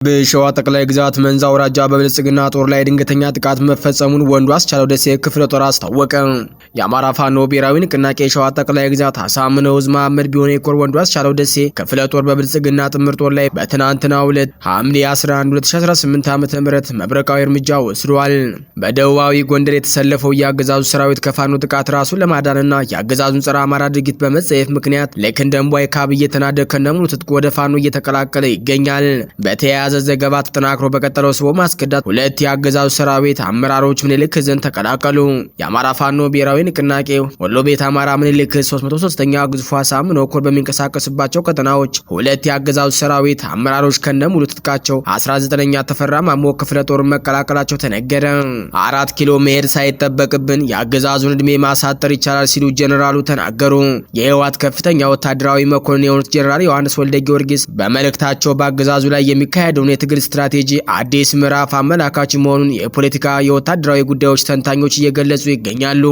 በሸዋ ጠቅላይ ግዛት መንዛ አውራጃ በብልጽግና ጦር ላይ ድንገተኛ ጥቃት መፈጸሙን ወንዱ አስቻለው ደሴ ክፍለ ጦር አስታወቀ። የአማራ ፋኖ ብሔራዊ ንቅናቄ ሸዋ ጠቅላይ ግዛት አሳምነው ዕዝ መሐመድ ቢሆነ ኮር ወንዱ አስቻለው ደሴ ክፍለ ጦር በብልጽግና ጥምር ጦር ላይ በትናንትናው ዕለት ሐምሌ 11 2018 ዓ.ም መብረቃዊ እርምጃ ወስዷል። በደቡባዊ ጎንደር የተሰለፈው የአገዛዙ ሰራዊት ከፋኖ ጥቃት ራሱን ለማዳንና የአገዛዙን ጸረ አማራ ድርጊት በመጸየፍ ምክንያት ልክ እንደ እምቧይ ካብ እየተናደ ከነሙሉ ትጥቁ ወደ ፋኖ እየተቀላቀለ ይገኛል። በተያያዘ ዘገባ ተጠናክሮ በቀጠለው ስቦ ማስከዳት ሁለት የአገዛዙ ሰራዊት አመራሮች ምኒልክ ዕዝን ተቀላቀሉ። የአማራ ፋኖ ብሔራዊ ንቅናቄ ወሎ ቤት አማራ ምኒልክ 303ኛ ግዙፍ አሳምነው ኮር በሚንቀሳቀስባቸው ቀጠናዎች ሁለት የአገዛዙ ሰራዊት አመራሮች ከነሙሉ ትጥቃቸው 19ኛ ተፈራ ማሞ ክፍለ ጦር መቀላቀላቸው ተነገረ። 4 ኪሎ መሄድ ሳይጠበቅብን የአገዛዙን እድሜ ማሳጠር ይቻላል ሲሉ ጀነራሉ ተናገሩ። የህወሓት ከፍተኛ ወታደራዊ መኮንን የሆኑት ጀነራል ዮሐንስ ወልደ ጊዮርጊስ በመልእክታቸው በአገዛዙ ላይ የሚካሄደው የትግል ስትራቴጂ አዲስ ምዕራፍ አመላካች መሆኑን የፖለቲካ የወታደራዊ ጉዳዮች ተንታኞች እየገለጹ ይገኛሉ።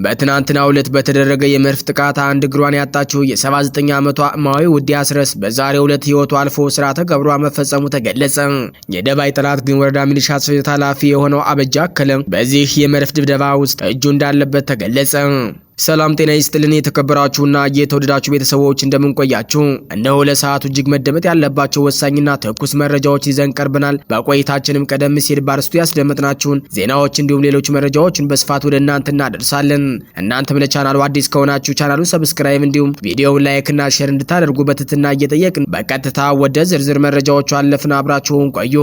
በትናንትናው ዕለት በተደረገ የመድፍ ጥቃት አንድ እግሯን ያጣችው የ79 ዓመቷ እማዊ ውዴ አስረስ በዛሬው ዕለት ህይወቱ አልፎ ስርዓተ ቀብሯ መፈጸሙ ተገለጸ። የደባይ ጠላት ግን ወረዳ ሚሊሻ ጽሕፈት ቤት ኃላፊ የሆነው አበጃ አከለ በዚህ የመድፍ ድብደባ ውስጥ እጁ እንዳለበት ተገለጸ። ሰላም ጤና ይስጥልን የተከበራችሁና የተወደዳችሁ ቤተሰቦች እንደምንቆያችሁ፣ እነሆ ለሰዓቱ እጅግ መደመጥ ያለባቸው ወሳኝና ትኩስ መረጃዎች ይዘን ቀርበናል። በቆይታችንም ቀደም ሲል ባርስቱ ያስደመጥናችሁን ዜናዎች እንዲሁም ሌሎች መረጃዎችን በስፋት ወደ እናንተ እናደርሳለን። እናንተም ለቻናሉ አዲስ ከሆናችሁ ቻናሉን ሰብስክራይብ እንዲሁም ቪዲዮውን ላይክና ሼር እንድታደርጉ በትህትና እየጠየቅን በቀጥታ ወደ ዝርዝር መረጃዎቹ አለፍን። አብራችሁን ቆዩ።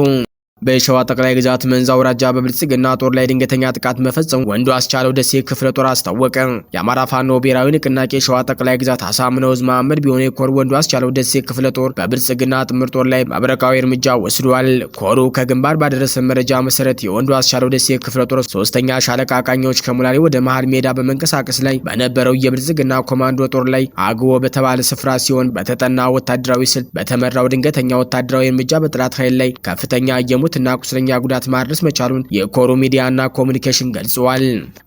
በሸዋ ጠቅላይ ግዛት መንዛ አውራጃ በብልጽግና ጦር ላይ ድንገተኛ ጥቃት መፈጸሙ ወንዱ አስቻለው ደሴ ክፍለ ጦር አስታወቀ። የአማራ ፋኖ ብሔራዊ ንቅናቄ ሸዋ ጠቅላይ ግዛት አሳምነው ዕዝ መሐመድ ቢሆነ ኮር ወንዱ አስቻለው ደሴ ክፍለ ጦር በብልጽግና ጥምር ጦር ላይ መብረቃዊ እርምጃ ወስዷል። ኮሩ ከግንባር ባደረሰ መረጃ መሰረት የወንዱ አስቻለው ደሴ ክፍለ ጦር 3ኛ ሻለቃ ቃኞች ከሙላሌ ወደ መሃል ሜዳ በመንቀሳቀስ ላይ በነበረው የብልጽግና ኮማንዶ ጦር ላይ አግቦ በተባለ ስፍራ ሲሆን በተጠና ወታደራዊ ስልት በተመራው ድንገተኛ ወታደራዊ እርምጃ በጠላት ኃይል ላይ ከፍተኛ እና ቁስለኛ ጉዳት ማድረስ መቻሉን የኮሩ ሚዲያና ኮሙኒኬሽን ገልጿል።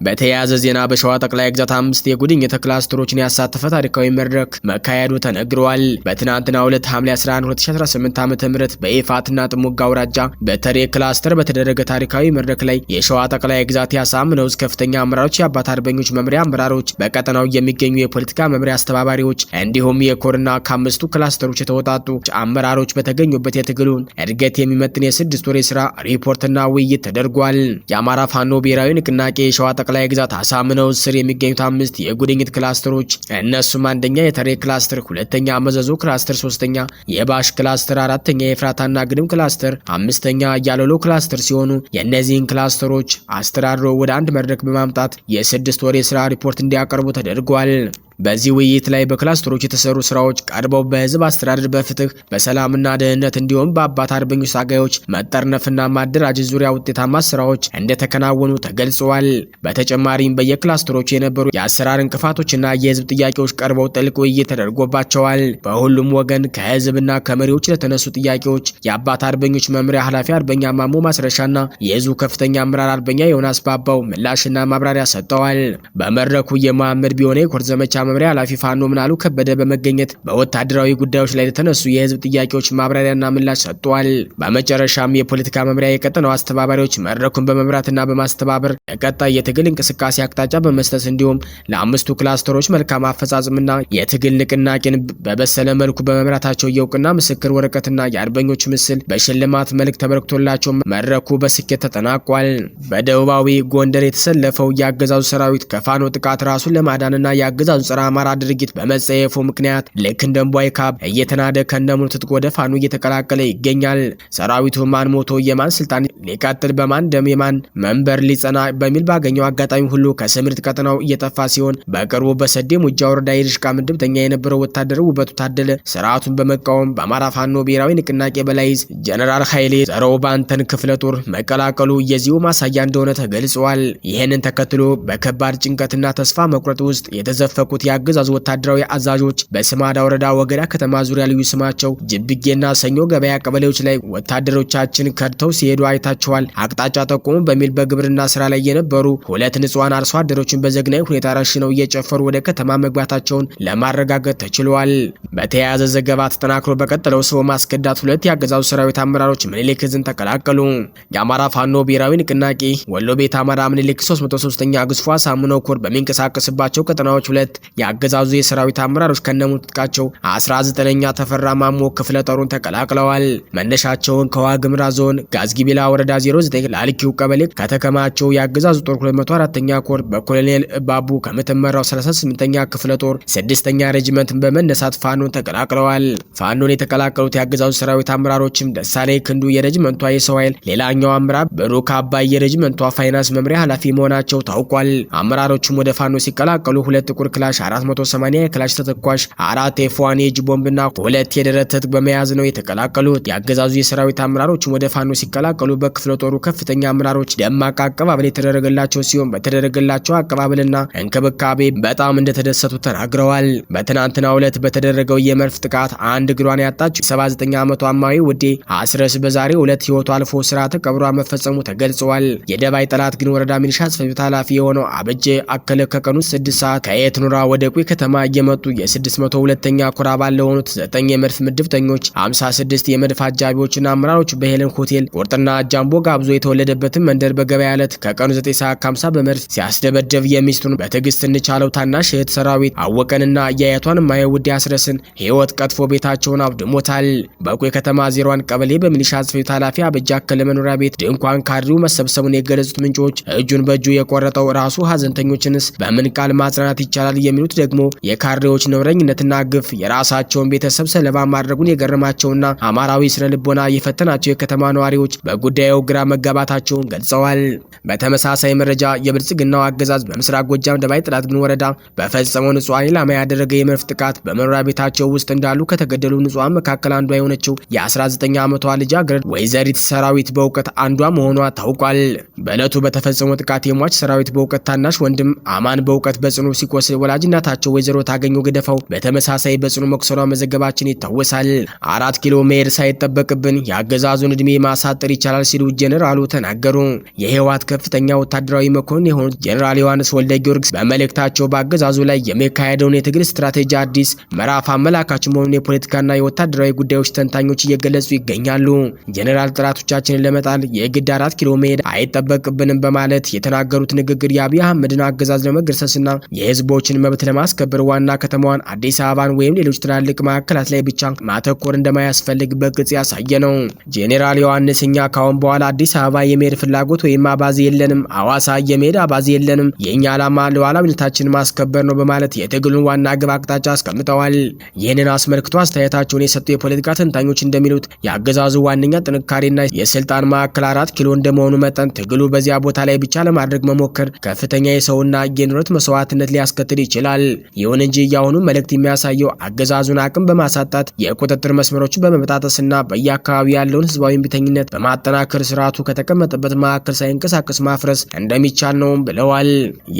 በተያያዘ ዜና በሸዋ ጠቅላይ ግዛት 5 የጉድኝት ክላስተሮችን ያሳተፈ ታሪካዊ መድረክ መካሄዱ ተነግሯል። በትናንትናው ዕለት ሐምሌ 11 2018 ዓ.ም በይፋትና ጥሙጋ አውራጃ በተሬ ክላስተር በተደረገ ታሪካዊ መድረክ ላይ የሸዋ ጠቅላይ ግዛት አሳምነው ዕዝ ከፍተኛ አመራሮች፣ የአባት አርበኞች መምሪያ አመራሮች፣ በቀጠናው የሚገኙ የፖለቲካ መምሪያ አስተባባሪዎች እንዲሁም የኮርና ከአምስቱ ክላስተሮች የተወጣጡ አመራሮች በተገኙበት የትግሉን እድገት የሚመጥን የ6 ወር ስራ ሪፖርትና ውይይት ተደርጓል። የአማራ ፋኖ ብሔራዊ ንቅናቄ የሸዋ ጠቅላይ ግዛት አሳምነው ስር የሚገኙት 5 የጉድኝት ክላስተሮች እነሱም አንደኛ የተሬ ክላስተር፣ ሁለተኛ መዘዞ ክላስተር፣ ሶስተኛ የባሽ ክላስተር፣ አራተኛ የፍራታና ግድም ክላስተር፣ አምስተኛ ያለሎ ክላስተር ሲሆኑ የእነዚህን ክላስተሮች አስተዳድሮ ወደ አንድ መድረክ በማምጣት የ6 ወር የስራ ሪፖርት እንዲያቀርቡ ተደርጓል። በዚህ ውይይት ላይ በክላስተሮች የተሰሩ ስራዎች ቀርበው በህዝብ አስተዳደር፣ በፍትህ፣ በሰላምና ደህንነት እንዲሁም በአባት አርበኞች ታጋዮች መጠርነፍና ማደራጀት ዙሪያ ውጤታማ ስራዎች እንደተከናወኑ ተገልጸዋል። በተጨማሪም በየክላስተሮች የነበሩ የአሰራር እንቅፋቶችና የህዝብ ጥያቄዎች ቀርበው ጥልቅ ውይይት ተደርጎባቸዋል። በሁሉም ወገን ከህዝብና ከመሪዎች ለተነሱ ጥያቄዎች የአባት አርበኞች መምሪያ ኃላፊ አርበኛ ማሞ ማስረሻና የህዝቡ ከፍተኛ አመራር አርበኛ ዮናስ ባባው ምላሽና ማብራሪያ ሰጥተዋል። በመድረኩ የመሐመድ ቢሆነ ኮር ዘመቻ መምሪያ ኃላፊ ፋኖ ምናሉ ከበደ በመገኘት በወታደራዊ ጉዳዮች ላይ ለተነሱ የህዝብ ጥያቄዎች ማብራሪያና ምላሽ ሰጥተዋል። በመጨረሻም የፖለቲካ መምሪያ የቀጠናው አስተባባሪዎች መድረኩን በመምራትና በማስተባበር ለቀጣይ የትግል እንቅስቃሴ አቅጣጫ በመስጠት እንዲሁም ለአምስቱ ክላስተሮች መልካም አፈጻጸምና የትግል ንቅናቄን በበሰለ መልኩ በመምራታቸው የእውቅና ምስክር ወረቀትና የአርበኞች ምስል በሽልማት መልክ ተበርክቶላቸው መድረኩ በስኬት ተጠናቋል። በደቡባዊ ጎንደር የተሰለፈው የአገዛዙ ሰራዊት ከፋኖ ጥቃት ራሱን ለማዳንና የአገዛዙ ጸረ አማራ ድርጊት በመጸየፉ ምክንያት ልክ እንደ እምቧይ ካብ እየተናደ ከነሙሉ ትጥቁ ወደ ፋኖ እየተቀላቀለ ይገኛል። ሰራዊቱ ማን ሞቶ የማን ስልጣን ሊቀጥል፣ በማን ደም የማን መንበር ሊጸና በሚል ባገኘው አጋጣሚ ሁሉ ከስምሪት ቀጠናው እየጠፋ ሲሆን በቅርቡ በሰዴ ሙጃ ወረዳ የድሽቃ ምድብተኛ የነበረው ወታደር ውበቱ ታደለ ስርዓቱን በመቃወም በአማራ ፋኖ ብሔራዊ ንቅናቄ በላይዝ ጀነራል ኃይሌ ዘረው ባንተን ክፍለ ጦር መቀላቀሉ የዚሁ ማሳያ እንደሆነ ተገልጿል። ይህንን ተከትሎ በከባድ ጭንቀትና ተስፋ መቁረጥ ውስጥ የተዘፈቁት የአገዛዙ ወታደራዊ አዛዦች በስማዳ ወረዳ ወገዳ ከተማ ዙሪያ ልዩ ስማቸው ጅብጌና ሰኞ ገበያ ቀበሌዎች ላይ ወታደሮቻችን ከድተው ሲሄዱ አይታቸዋል፣ አቅጣጫ ጠቆሙ በሚል በግብርና ስራ ላይ የነበሩ ሁለት ንጹሃን አርሶ አደሮችን በዘግናኝ ሁኔታ ረሽነው እየጨፈሩ ወደ ከተማ መግባታቸውን ለማረጋገጥ ተችሏል። በተያያዘ ዘገባ ተጠናክሮ በቀጠለው ሰው ማስከዳት ሁለት የአገዛዙ ሰራዊት አመራሮች ምኒልክ ዕዝን ተቀላቀሉ። የአማራ ፋኖ ብሔራዊ ንቅናቄ ወሎ ቤት አማራ ምኒልክ 303ኛ ግዝፏ ሳምነው ኮር በሚንቀሳቀስባቸው ቀጠናዎች ሁለት የአገዛዙ የሰራዊት አመራሮች ከነሙሉ ትጥቃቸው 19ኛ ተፈራ ማሞ ክፍለ ጦሩን ተቀላቅለዋል። መነሻቸውን ከዋግምራ ዞን ጋዝጊቢላ ወረዳ 09 ላልኪው ቀበሌ ከተከማቸው የአገዛዙ ጦር 204ኛ ኮር በኮሎኔል ባቡ ከምትመራው 38ኛ ክፍለ ጦር 6ኛ ሬጂመንትን በመነሳት ፋኖን ተቀላቅለዋል። ፋኖን የተቀላቀሉት የአገዛዙ ሰራዊት አመራሮችም ደሳሌ ክንዱ የሬጂመንቷ የሰው ኃይል፣ ሌላኛው አመራር ብሩክ አባይ የሬጂመንቷ ፋይናንስ መምሪያ ኃላፊ መሆናቸው ታውቋል። አመራሮቹም ወደ ፋኖ ሲቀላቀሉ ሁለት ጥቁር ክላሽ 480 የክላሽ ተተኳሽ፣ 4 ኤፍ1 የእጅ ቦምብና ሁለት የደረት ትጥቅ በመያዝ ነው የተቀላቀሉት። የአገዛዙ የሰራዊት አመራሮችም ወደ ፋኖ ሲቀላቀሉ በክፍለ ጦሩ ከፍተኛ አመራሮች ደማቅ አቀባበል የተደረገላቸው ሲሆን በተደረገላቸው አቀባበልና እንክብካቤ በጣም እንደተደሰቱ ተናግረዋል። በትናንትናው ዕለት በተደረገው የመድፍ ጥቃት አንድ እግሯን ያጣችው 79 ዓመቷ እማዊ ውዴ አስረስ በዛሬው ዕለት ህይወቱ አልፎ ስርዓተ ቀብሯ መፈጸሙ ተገልጿል። የደባይ ጠላት ግን ወረዳ ሚሊሻ ጽሕፈት ቤት ኃላፊ የሆነው አበጀ አከለ ከቀኑ 6 ሰዓት ከየት ኑራ ወደ ቁይ ከተማ እየመጡ የ602ኛ ኮር አባል ለሆኑት 9 የመድፍ ምድብተኞች 56 የመድፍ አጃቢዎችና አመራሮች በሄለን ሆቴል ቁርጥና ጃምቦ ጋብዞ የተወለደበትን መንደር በገበያ ዕለት ከቀኑ 9 ሰዓት ከ50 በመድፍ ሲያስደበደብ የሚስቱን በትዕግስት እንቻለው ታናሽ እህት ሰራዊት አወቀንና የአያቷን ማየ ውዴ አስረስን ህይወት ቀጥፎ ቤታቸውን አውድሞታል። በቁይ ከተማ 01 ቀበሌ በሚሊሻ ጽሕፈት ቤት ኃላፊ አበጀ አከለ መኖሪያ ቤት ድንኳን ካድሬው መሰብሰቡን የገለጹት ምንጮች እጁን በእጁ የቆረጠው ራሱ ሀዘንተኞችንስ በምን ቃል ማጽናናት ይቻላል የሚሉት ደግሞ የካድሬዎች ነውረኝነትና ግፍ የራሳቸውን ቤተሰብ ሰለባ ማድረጉን የገረማቸውና አማራዊ ስነ ልቦና የፈተናቸው የከተማ ነዋሪዎች በጉዳዩ ግራ መጋባታቸውን ገልጸዋል። በተመሳሳይ መረጃ የብልጽግናው አገዛዝ በምስራቅ ጎጃም ደባይ ጠላት ግን ወረዳ በፈጸመው ንጹሃን ኢላማ ያደረገ የመድፍ ጥቃት በመኖሪያ ቤታቸው ውስጥ እንዳሉ ከተገደሉ ንጹሃን መካከል አንዷ የሆነችው የ19 ዓመቷ ልጃገረድ ወይዘሪት ሰራዊት በእውቀት አንዷ መሆኗ ታውቋል። በዕለቱ በተፈጸመው ጥቃት የሟች ሰራዊት በእውቀት ታናሽ ወንድም አማን በእውቀት በጽኑ ሲቆስል ወላጅ እናታቸው ወይዘሮ ታገኘው ገደፋው በተመሳሳይ በጽኑ መቁሰሏ መዘገባችን ይታወሳል። 4 ኪሎ መሄድ ሳይጠበቅብን የአገዛዙን ዕድሜ ማሳጠር ይቻላል ሲሉ ጀነራሉ ተናገሩ። የህወሓት ከፍተኛ ወታደራዊ መኮንን የሆኑት ጀነራል ዮሐንስ ወልደ ጊዮርጊስ በመልእክታቸው በአገዛዙ ላይ የሚካሄደውን የትግል ስትራቴጂ አዲስ ምዕራፍ አመላካች መሆኑን የፖለቲካና የወታደራዊ ጉዳዮች ተንታኞች እየገለጹ ይገኛሉ። ጀነራል ጠላቶቻችንን ለመጣል የግድ 4 ኪሎ መሄድ አይጠበቅብንም በማለት የተናገሩት ንግግር የአብይ አህመድን አገዛዝ ለመገርሰስና የህዝቦችን መብት ለማስከበር ዋና ከተማዋን አዲስ አበባን ወይም ሌሎች ትላልቅ ማዕከላት ላይ ብቻ ማተኮር እንደማያስፈልግ በግልጽ ያሳየ ነው። ጀነራል ዮሐንስ እኛ ካሁን በኋላ አዲስ አበባ የመሄድ ፍላጎት ወይም አባዜ የለንም፣ አዋሳ የመሄድ አባዜ የለንም፣ የኛ ዓላማ ሉዓላዊነታችንን ማስከበር ነው በማለት የትግሉን ዋና ግብ አቅጣጫ አስቀምጠዋል። ይህንን አስመልክቶ አስተያየታቸውን የሰጡ የፖለቲካ ተንታኞች እንደሚሉት የአገዛዙ ዋነኛ ጥንካሬና የስልጣን ማዕከል 4 ኪሎ እንደመሆኑ መጠን ትግሉ በዚያ ቦታ ላይ ብቻ ለማድረግ መሞከር ከፍተኛ የሰውና የንብረት መስዋዕትነት ሊያስከትል ይችላል። ይሁን እንጂ የአሁኑ መልእክት የሚያሳየው አገዛዙን አቅም በማሳጣት የቁጥጥር መስመሮችን በመበጣጠስና በየአካባቢው ያለውን ህዝባዊ እምቢተኝነት በማጠናከር ስርዓቱ ከተቀመጠበት ማዕከል ሳይንቀሳቀስ ማፍረስ እንደሚቻል ነው ብለዋል።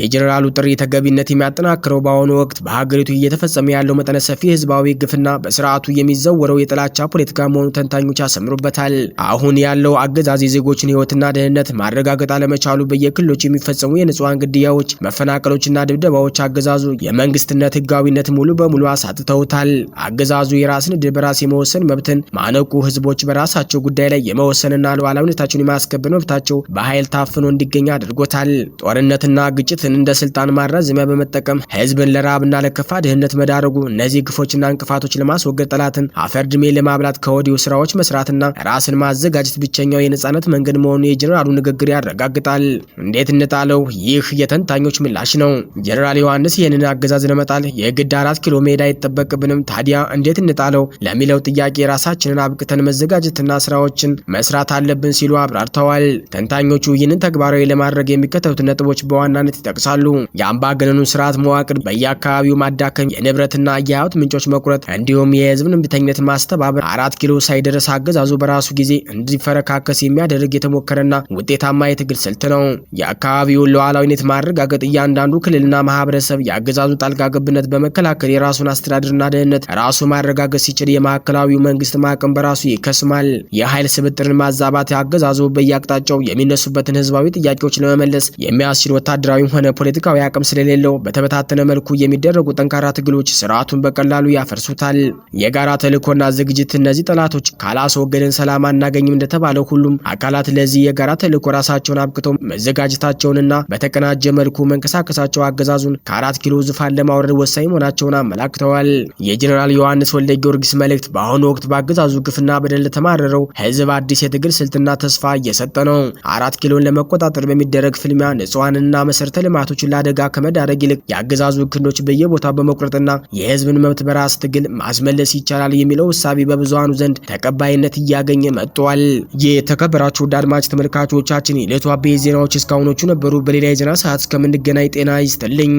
የጀነራሉ ጥሪ ተገቢነት የሚያጠናክረው በአሁኑ ወቅት በሀገሪቱ እየተፈጸመ ያለው መጠነ ሰፊ ህዝባዊ ግፍና በስርዓቱ የሚዘወረው የጥላቻ ፖለቲካ መሆኑ ተንታኞች ያሰምሩበታል። አሁን ያለው አገዛዝ የዜጎችን ህይወትና ደህንነት ማረጋገጥ አለመቻሉ፣ በየክልሎች የሚፈጸሙ የንጹሃን ግድያዎች፣ መፈናቀሎችና ድብደባዎች አገዛዙ የመንግስትነት ህጋዊነት ሙሉ በሙሉ አሳጥተውታል። አገዛዙ የራስን ዕድል በራስ የመወሰን መብትን ማነቁ፣ ህዝቦች በራሳቸው ጉዳይ ላይ የመወሰንና ሉዓላዊነታቸውን የማስከበር መብታቸው በኃይል ታፍኖ እንዲገኝ አድርጎታል። ጦርነትና ግጭትን እንደ ስልጣን ማራዘሚያ በመጠቀም ህዝብን ለራብና ለከፋ ድህነት መዳረጉ፣ እነዚህ ግፎችና እንቅፋቶች ለማስወገድ ጠላትን አፈር ድሜ ለማብላት ከወዲሁ ስራዎች መስራትና ራስን ማዘጋጀት ብቸኛው የነጻነት መንገድ መሆኑን የጀነራሉ ንግግር ያረጋግጣል። እንዴት እንጣለው? ይህ የተንታኞች ምላሽ ነው። ጀነራል ዮሐንስ ይህንን አገዛዝ ለመጣል የግድ 4 ኪሎ ሜዳ አይጠበቅብንም፣ ታዲያ እንዴት እንጣለው ለሚለው ጥያቄ ራሳችንን አብቅተን መዘጋጀትና ስራዎችን መስራት አለብን ሲሉ አብራርተዋል። ተንታኞቹ ይህንን ተግባራዊ ለማድረግ የሚከተሉት ነጥቦች በዋናነት ይጠቅሳሉ። የአምባገነኑ ስርዓት መዋቅር በየአካባቢው ማዳከም፣ የንብረትና የሀብት ምንጮች መቁረጥ እንዲሁም የህዝብን እምቢተኝነት ማስተባበር፣ 4 ኪሎ ሳይደርስ አገዛዙ በራሱ ጊዜ እንዲፈረካከስ የሚያደርግ የተሞከረና ውጤታማ የትግል ስልት ነው። የአካባቢውን ሉዓላዊነት ማረጋገጥ፣ እያንዳንዱ ክልልና ማህበረሰብ የአገዛዙ ጣልቃ ገብነት በመከላከል የራሱን አስተዳደርና ደህንነት ራሱ ማረጋገጥ ሲችል የማዕከላዊው መንግስት ማዕቀም በራሱ ይከስማል። የኃይል ስብጥርን ማዛባት አገዛዙ በየአቅጣጫው የሚነሱበትን ህዝባዊ ጥያቄዎች ለመመለስ የሚያስችል ወታደራዊም ሆነ ፖለቲካዊ አቅም ስለሌለው በተበታተነ መልኩ የሚደረጉ ጠንካራ ትግሎች ስርዓቱን በቀላሉ ያፈርሱታል። የጋራ ተልእኮና ዝግጅት እነዚህ ጠላቶች ካላስወገድን ሰላም አናገኝም እንደተባለው ሁሉም አካላት ለዚህ የጋራ ተልእኮ ራሳቸውን አብቅተው መዘጋጀታቸውንና በተቀናጀ መልኩ መንቀሳቀሳቸው አገዛዙን ከ4 ኪሎ ዙፋን ለማውረድ ወሳኝ መሆናቸውን አመላክተዋል። የጀኔራል ዮሐንስ ወልደ ጊዮርጊስ መልእክት በአሁኑ ወቅት በአገዛዙ ግፍና በደል ለተማረረው ህዝብ አዲስ የትግል ስልትና ተስፋ እየሰጠ ነው። 4 ኪሎን ለመቆጣጠር በሚደረግ ፍልሚያ ንጹሃንና መሰረተ ልማቶችን ለአደጋ ከመዳረግ ይልቅ የአገዛዙ ክንዶች በየቦታው በመቁረጥና የህዝብን መብት በራስ ትግል ማስመለስ ይቻላል የሚለው እሳቤ በብዙሃኑ ዘንድ ተቀባይነት እያገኘ መጥቷል። የተከበራችሁ አድማጭ ተመልካቾቻችን የዕለቱ አበይት ዜናዎች እስካሁኖቹ ነበሩ። በሌላ የዜና ሰዓት እስከምንገናኝ ጤና ይስጥልኝ።